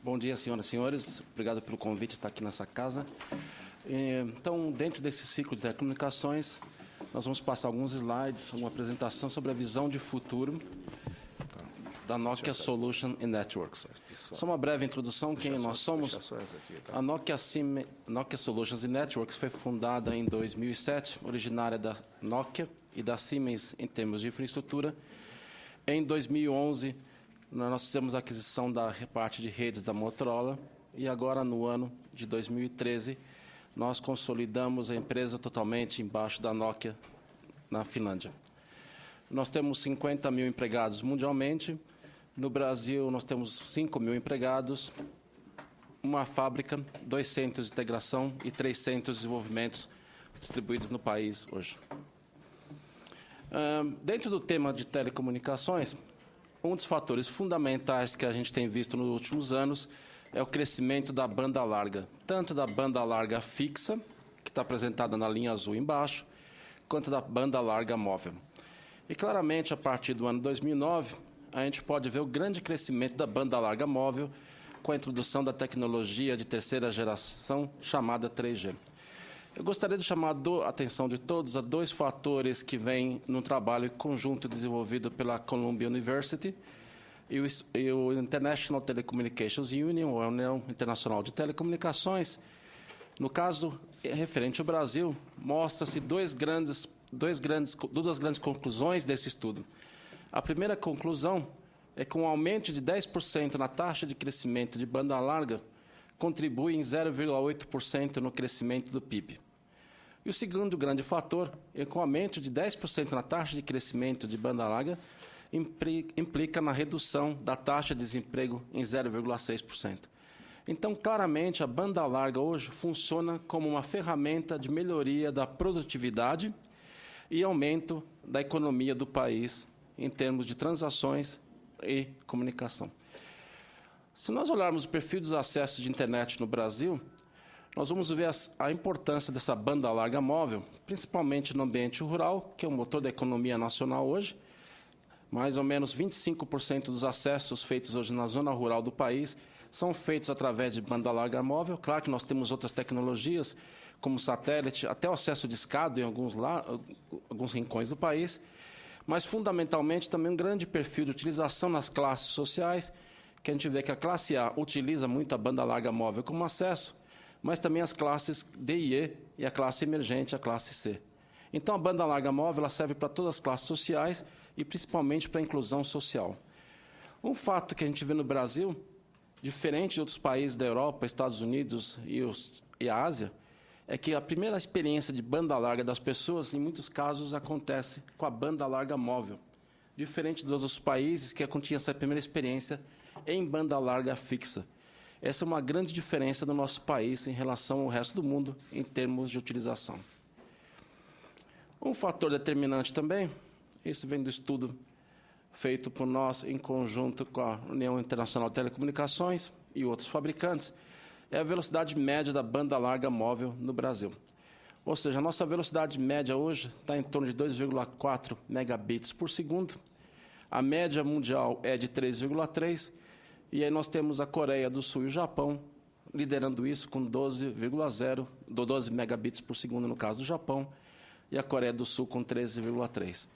Bom dia, senhoras e senhores. Obrigado pelo convite de estar aqui nessa casa. Então, dentro desse ciclo de telecomunicações, nós vamos passar alguns slides, uma apresentação sobre a visão de futuro da Nokia Solutions and Networks. Só uma breve introdução, quem nós somos. A Nokia Solutions and Networks foi fundada em 2007, originária da Nokia e da Siemens em termos de infraestrutura. Em 2011, nós fizemos a aquisição da parte de redes da Motorola e agora, no ano de 2013, nós consolidamos a empresa totalmente embaixo da Nokia, na Finlândia. Nós temos 50 mil empregados mundialmente. No Brasil, nós temos 5 mil empregados, uma fábrica, 2 centros de integração e 3 centros de desenvolvimento distribuídos no país hoje. Dentro do tema de telecomunicações, um dos fatores fundamentais que a gente tem visto nos últimos anos é o crescimento da banda larga, tanto da banda larga fixa, que está apresentada na linha azul embaixo, quanto da banda larga móvel. E claramente, a partir do ano 2009, a gente pode ver o grande crescimento da banda larga móvel com a introdução da tecnologia de terceira geração chamada 3G. Eu gostaria de chamar a atenção de todos a 2 fatores que vêm num trabalho conjunto desenvolvido pela Columbia University e o International Telecommunications Union, a União Internacional de Telecomunicações. No caso, referente ao Brasil, mostra-se duas grandes conclusões desse estudo. A primeira conclusão é que um aumento de 10% na taxa de crescimento de banda larga contribui em 0,8% no crescimento do PIB. E o segundo grande fator é que o aumento de 10% na taxa de crescimento de banda larga implica na redução da taxa de desemprego em 0,6%. Então, claramente, a banda larga hoje funciona como uma ferramenta de melhoria da produtividade e aumento da economia do país em termos de transações e comunicação. Se nós olharmos o perfil dos acessos de internet no Brasil, nós vamos ver a importância dessa banda larga móvel, principalmente no ambiente rural, que é o motor da economia nacional hoje. Mais ou menos 25% dos acessos feitos hoje na zona rural do país são feitos através de banda larga móvel. Claro que nós temos outras tecnologias, como satélite, até o acesso de escada em alguns rincões do país, mas, fundamentalmente, também um grande perfil de utilização nas classes sociais, que a gente vê que a classe A utiliza muito a banda larga móvel como acesso, mas também as classes D e E e a classe emergente, a classe C. Então, a banda larga móvel ela serve para todas as classes sociais e, principalmente, para a inclusão social. Um fato que a gente vê no Brasil, diferente de outros países da Europa, Estados Unidos e a Ásia, é que a primeira experiência de banda larga das pessoas, em muitos casos, acontece com a banda larga móvel, diferente dos outros países que tinham essa primeira experiência em banda larga fixa. Essa é uma grande diferença do nosso país em relação ao resto do mundo em termos de utilização. Um fator determinante também, isso vem do estudo feito por nós em conjunto com a União Internacional de Telecomunicações e outros fabricantes, é a velocidade média da banda larga móvel no Brasil. Ou seja, a nossa velocidade média hoje está em torno de 2,4 megabits por segundo. A média mundial é de 3,3. E aí nós temos a Coreia do Sul e o Japão liderando isso com 12 megabits por segundo no caso do Japão e a Coreia do Sul com 13,3.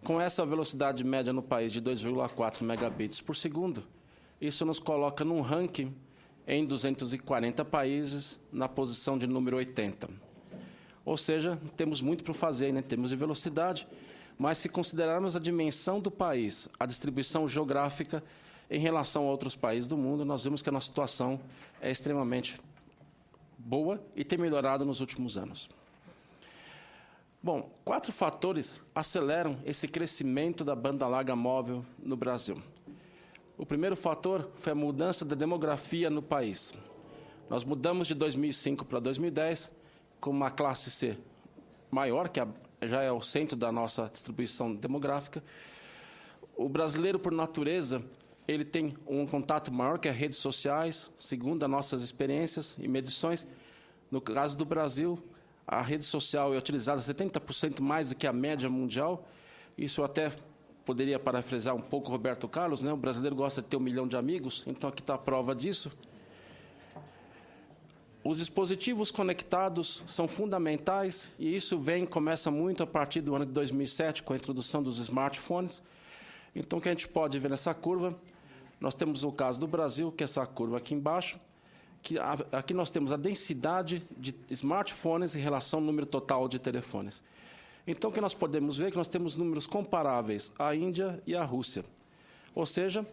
Com essa velocidade média no país de 2,4 megabits por segundo, isso nos coloca num ranking em 240 países, na posição de número 80. Ou seja, temos muito para fazer em termos de velocidade, mas se considerarmos a dimensão do país, a distribuição geográfica em relação a outros países do mundo, nós vemos que a nossa situação é extremamente boa e tem melhorado nos últimos anos. Bom, 4 fatores aceleram esse crescimento da banda larga móvel no Brasil. O primeiro fator foi a mudança da demografia no país. Nós mudamos de 2005 para 2010 com uma classe C maior, que já é o centro da nossa distribuição demográfica. O brasileiro, por natureza, ele tem um contato maior que as redes sociais, segundo as nossas experiências e medições. No caso do Brasil, a rede social é utilizada 70% mais do que a média mundial. Isso até poderia parafrasear um pouco o Roberto Carlos, né? O brasileiro gosta de ter 1 milhão de amigos, então aqui está a prova disso. Os dispositivos conectados são fundamentais e isso começa muito a partir do ano de 2007, com a introdução dos smartphones. Então, o que a gente pode ver nessa curva, nós temos o caso do Brasil, que é essa curva aqui embaixo, que aqui nós temos a densidade de smartphones em relação ao número total de telefones. Então, o que nós podemos ver é que nós temos números comparáveis à Índia e à Rússia. Ou seja,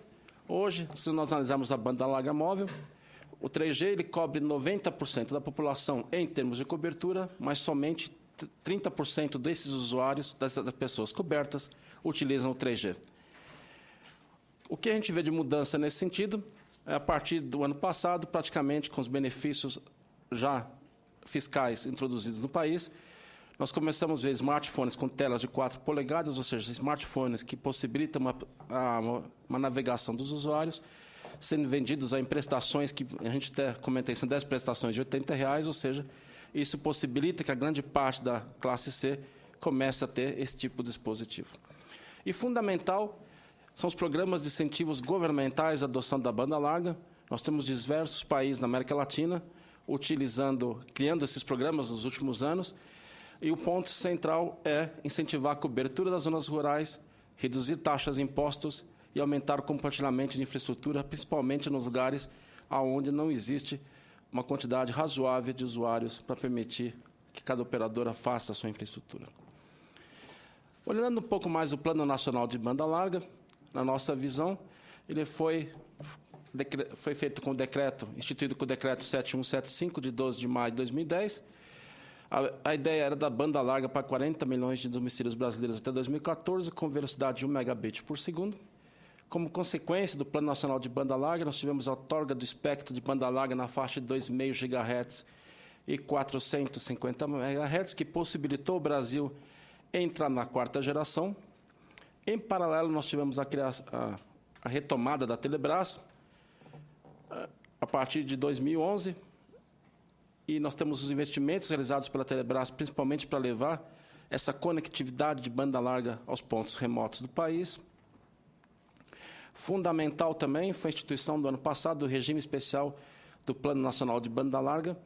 hoje, se nós analisarmos a banda larga móvel, o 3G ele cobre 90% da população em termos de cobertura, mas somente 30% desses usuários, dessas pessoas cobertas, utilizam o 3G. O que a gente vê de mudança nesse sentido é, a partir do ano passado, praticamente com os benefícios já fiscais introduzidos no país, nós começamos a ver smartphones com telas de 4 polegadas, ou seja, smartphones que possibilitam uma navegação dos usuários, sendo vendidos em prestações que a gente até comentei, são 10 prestações de R$80, ou seja, isso possibilita que a grande parte da classe C comece a ter esse tipo de dispositivo. E fundamental são os programas de incentivos governamentais à adoção da banda larga. Nós temos diversos países na América Latina criando esses programas nos últimos anos, e o ponto central é incentivar a cobertura das zonas rurais, reduzir taxas e impostos e aumentar o compartilhamento de infraestrutura, principalmente nos lugares onde não existe uma quantidade razoável de usuários para permitir que cada operadora faça a sua infraestrutura. Olhando um pouco mais o Plano Nacional de Banda Larga, na nossa visão, ele foi feito com o decreto, instituído com o decreto 7175, de 12 de maio de 2010. A ideia era da banda larga para 40 milhões de domicílios brasileiros até 2014, com velocidade de 1 megabit por segundo. Como consequência do Plano Nacional de Banda Larga, nós tivemos a outorga do espectro de banda larga na faixa de 2,5 GHz e 450 MHz, que possibilitou o Brasil entrar na 4ª geração. Em paralelo, nós tivemos a retomada da Telebrás, a partir de 2011, e nós temos os investimentos realizados pela Telebrás, principalmente para levar essa conectividade de banda larga aos pontos remotos do país. Fundamental também foi a instituição do ano passado do regime especial do Plano Nacional de Banda Larga,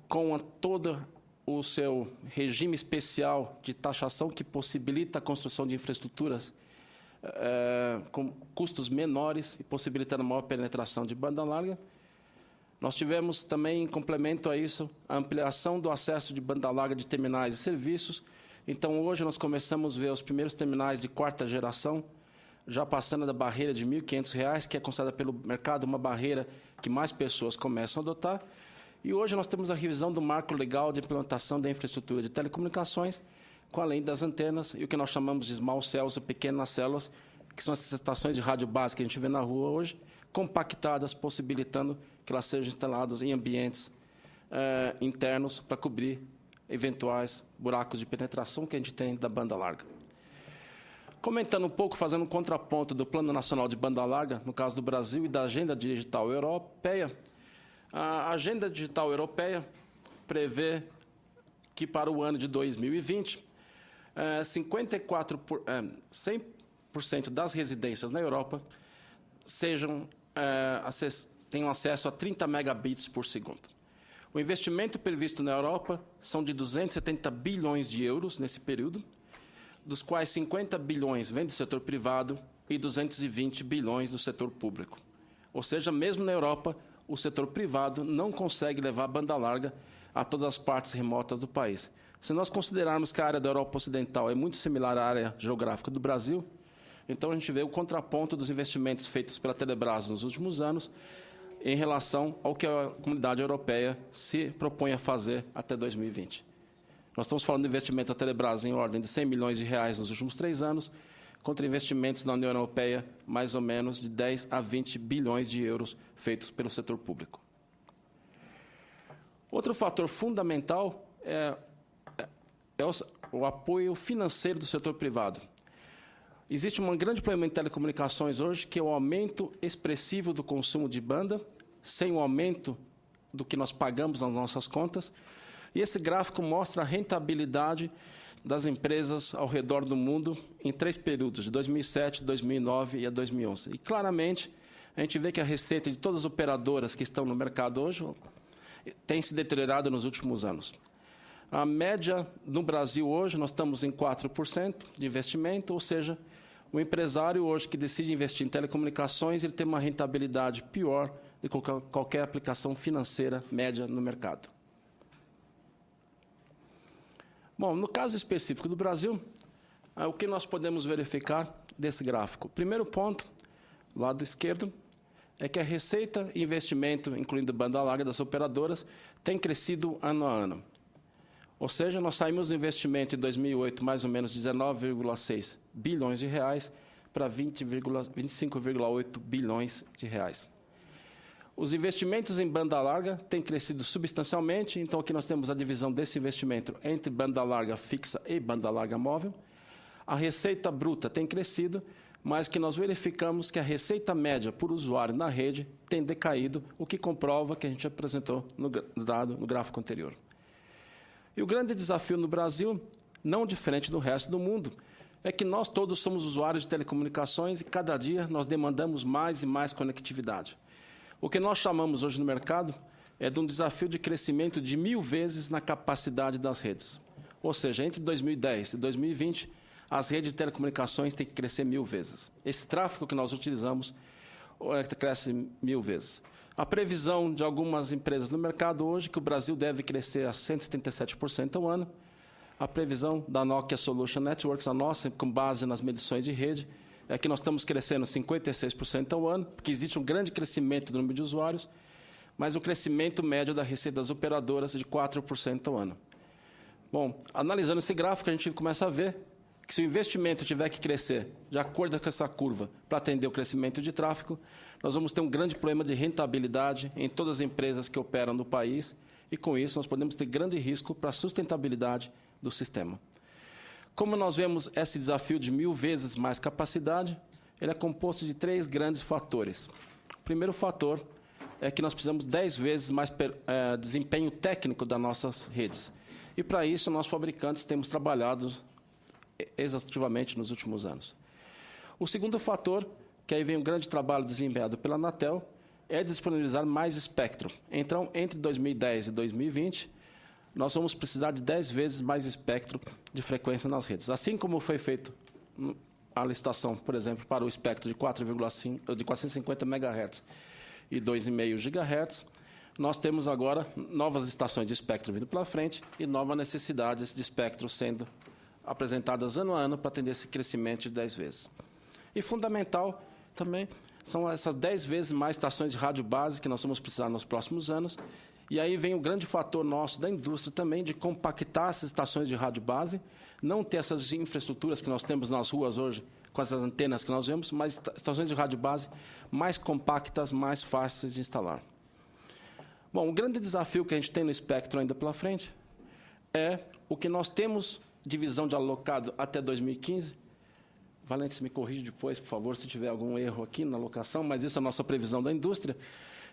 com todo o seu regime especial de taxação que possibilita a construção de infraestruturas com custos menores e possibilitando maior penetração de banda larga. Nós tivemos também, em complemento a isso, a ampliação do acesso de banda larga de terminais e serviços. Então, hoje, nós começamos a ver os primeiros terminais de 4ª geração, já passando da barreira de R$ 1.500, que é considerada pelo mercado uma barreira que mais pessoas começam a adotar. E hoje nós temos a revisão do marco legal de implementação da infraestrutura de telecomunicações, com além das antenas e o que nós chamamos de small cells, ou pequenas células, que são as estações de rádio base que a gente vê na rua hoje, compactadas, possibilitando que elas sejam instaladas em ambientes internos para cobrir eventuais buracos de penetração que a gente tem da banda larga. Comentando um pouco, fazendo um contraponto do Plano Nacional de Banda Larga, no caso do Brasil, e da Agenda Digital Europeia, a Agenda Digital Europeia prevê que para o ano de 2020, 100% das residências na Europa tenham acesso a 30 megabits por segundo. O investimento previsto na Europa são de 270 bilhões de euros nesse período, dos quais 50 bilhões vêm do setor privado e 220 bilhões do setor público. Ou seja, mesmo na Europa, o setor privado não consegue levar banda larga a todas as partes remotas do país. Se nós considerarmos que a área da Europa Ocidental é muito similar à área geográfica do Brasil, então a gente vê o contraponto dos investimentos feitos pela Telebrás nos últimos anos em relação ao que a comunidade europeia se propõe a fazer até 2020. Nós estamos falando de investimento da Telebrás em ordem de 100 milhões de reais nos últimos 3 anos, contra investimentos na União Europeia, mais ou menos de 10 a 20 bilhões de euros feitos pelo setor público. Outro fator fundamental é o apoio financeiro do setor privado. Existe um grande problema em telecomunicações hoje, que é o aumento expressivo do consumo de banda, sem o aumento do que nós pagamos nas nossas contas. E esse gráfico mostra a rentabilidade das empresas ao redor do mundo em 3 períodos, de 2007, 2009 e a 2011. E, claramente, a gente vê que a receita de todas as operadoras que estão no mercado hoje tem se deteriorado nos últimos anos. A média no Brasil hoje, nós estamos em 4% de investimento, ou seja, o empresário hoje que decide investir em telecomunicações, ele tem uma rentabilidade pior do que qualquer aplicação financeira média no mercado. Bom, no caso específico do Brasil, o que nós podemos verificar desse gráfico? Primeiro ponto, lado esquerdo, é que a receita e investimento, incluindo banda larga das operadoras, tem crescido ano a ano. Ou seja, nós saímos do investimento em 2008, mais ou menos 19,6 bilhões de reais para 25,8 bilhões de reais. Os investimentos em banda larga têm crescido substancialmente, então aqui nós temos a divisão desse investimento entre banda larga fixa e banda larga móvel. A receita bruta tem crescido, mas que nós verificamos que a receita média por usuário na rede tem decaído, o que comprova que a gente apresentou no dado no gráfico anterior. E o grande desafio no Brasil, não diferente do resto do mundo, é que nós todos somos usuários de telecomunicações e cada dia nós demandamos mais e mais conectividade. O que nós chamamos hoje no mercado é de um desafio de crescimento de 1000 vezes na capacidade das redes. Ou seja, entre 2010 e 2020, as redes de telecomunicações têm que crescer 1000 vezes. Esse tráfego que nós utilizamos cresce 1000 vezes. A previsão de algumas empresas no mercado hoje é que o Brasil deve crescer a 137% ao ano. A previsão da Nokia Solution Networks, a nossa, com base nas medições de rede, é que nós estamos crescendo 56% ao ano, porque existe um grande crescimento do número de usuários, mas o crescimento médio da receita das operadoras é de 4% ao ano. Bom, analisando esse gráfico, a gente começa a ver que se o investimento tiver que crescer de acordo com essa curva para atender o crescimento de tráfego, nós vamos ter um grande problema de rentabilidade em todas as empresas que operam no país e, com isso, nós podemos ter grande risco para a sustentabilidade do sistema. Como nós vemos esse desafio de 1000 vezes mais capacidade, ele é composto de 3 grandes fatores. O primeiro fator é que nós precisamos 10 vezes mais desempenho técnico das nossas redes. E, para isso, nós fabricantes temos trabalhado exaustivamente nos últimos anos. O segundo fator, que aí vem um grande trabalho desempenhado pela Anatel, é disponibilizar mais espectro. Então, entre 2010 e 2020, nós vamos precisar de 10 vezes mais espectro de frequência nas redes. Assim como foi feito a licitação, por exemplo, para o espectro de 450 MHz e 2,5 GHz, nós temos agora novas estações de espectro vindo pela frente e novas necessidades de espectro sendo apresentadas ano a ano para atender esse crescimento de 10 vezes. E fundamental também são essas 10 vezes mais estações de rádio base que nós vamos precisar nos próximos anos. E aí vem o grande fator nosso da indústria também de compactar essas estações de rádio base, não ter essas infraestruturas que nós temos nas ruas hoje, com essas antenas que nós vemos, mas estações de rádio base mais compactas, mais fáceis de instalar. Bom, o grande desafio que a gente tem no espectro ainda pela frente é o que nós temos de visão de alocado até 2015. Valente, me corrige depois, por favor, se tiver algum erro aqui na alocação, mas isso é a nossa previsão da indústria,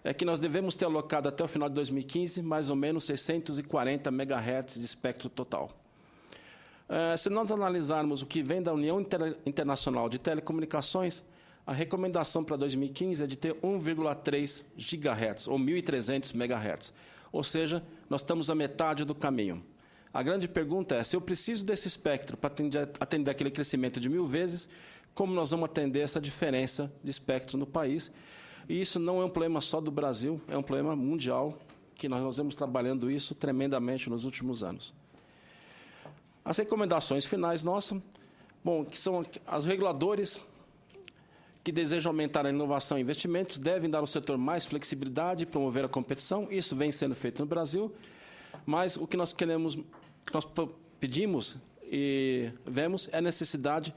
é que nós devemos ter alocado até o final de 2015 mais ou menos 640 MHz de espectro total. Se nós analisarmos o que vem da União Internacional de Telecomunicações, a recomendação para 2015 é de ter 1,3 GHz, ou 1.300 MHz. Ou seja, nós estamos à metade do caminho. A grande pergunta é, se eu preciso desse espectro para atender aquele crescimento de 1000 vezes, como nós vamos atender essa diferença de espectro no país? E isso não é um problema só do Brasil, é um problema mundial, que nós vemos trabalhando isso tremendamente nos últimos anos. As recomendações finais nossas, bom, que são os reguladores que desejam aumentar a inovação e investimentos, devem dar ao setor mais flexibilidade e promover a competição. Isso vem sendo feito no Brasil, mas o que nós queremos, que nós pedimos e vemos é a necessidade,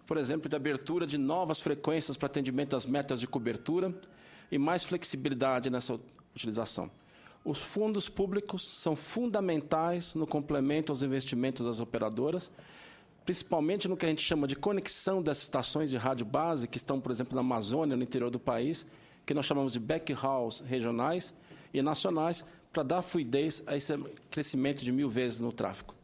por exemplo, de abertura de novas frequências para atendimento das metas de cobertura e mais flexibilidade nessa utilização. Os fundos públicos são fundamentais no complemento aos investimentos das operadoras, principalmente no que a gente chama de conexão das estações de rádio base, que estão, por exemplo, na Amazônia, no interior do país, que nós chamamos de backhauls regionais e nacionais, para dar fluidez a esse crescimento de 1000 vezes no tráfego.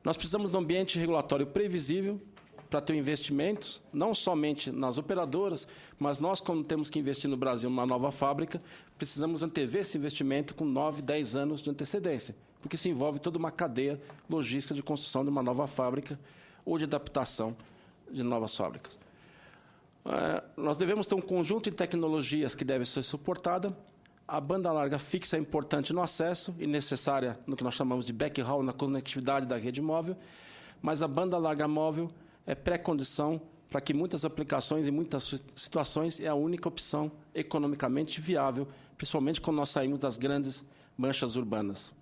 Nós precisamos de um ambiente regulatório previsível para ter investimentos, não somente nas operadoras, mas nós, quando temos que investir no Brasil numa nova fábrica, precisamos antever esse investimento com 9, 10 anos de antecedência, porque isso envolve toda uma cadeia logística de construção de uma nova fábrica ou de adaptação de novas fábricas. Nós devemos ter um conjunto de tecnologias que deve ser suportada. A banda larga fixa é importante no acesso e necessária no que nós chamamos de backhaul, na conectividade da rede móvel, mas a banda larga móvel é pré-condição para que muitas aplicações e muitas situações é a única opção economicamente viável, principalmente quando nós saímos das grandes manchas urbanas.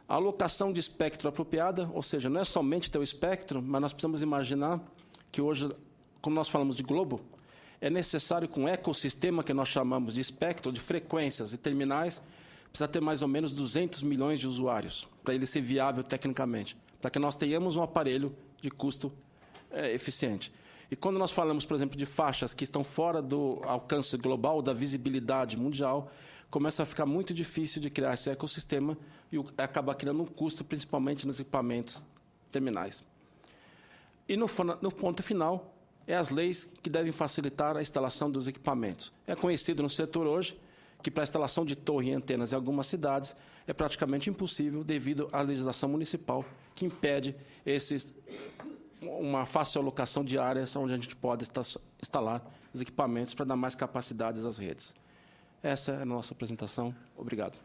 A alocação de espectro apropriada, ou seja, não é somente ter o espectro, mas nós precisamos imaginar que hoje, quando nós falamos de globo, é necessário que um ecossistema que nós chamamos de espectro, de frequências e terminais, precisa ter mais ou menos 200 milhões de usuários, para ele ser viável tecnicamente, para que nós tenhamos um aparelho de custo eficiente. E quando nós falamos, por exemplo, de faixas que estão fora do alcance global, da visibilidade mundial, começa a ficar muito difícil de criar esse ecossistema e acaba criando um custo, principalmente nos equipamentos terminais. E no ponto final, é as leis que devem facilitar a instalação dos equipamentos. É conhecido no setor hoje que para a instalação de torre e antenas em algumas cidades é praticamente impossível devido à legislação municipal que impede uma fácil alocação de áreas onde a gente pode instalar os equipamentos para dar mais capacidades às redes. Essa é a nossa apresentação. Obrigado.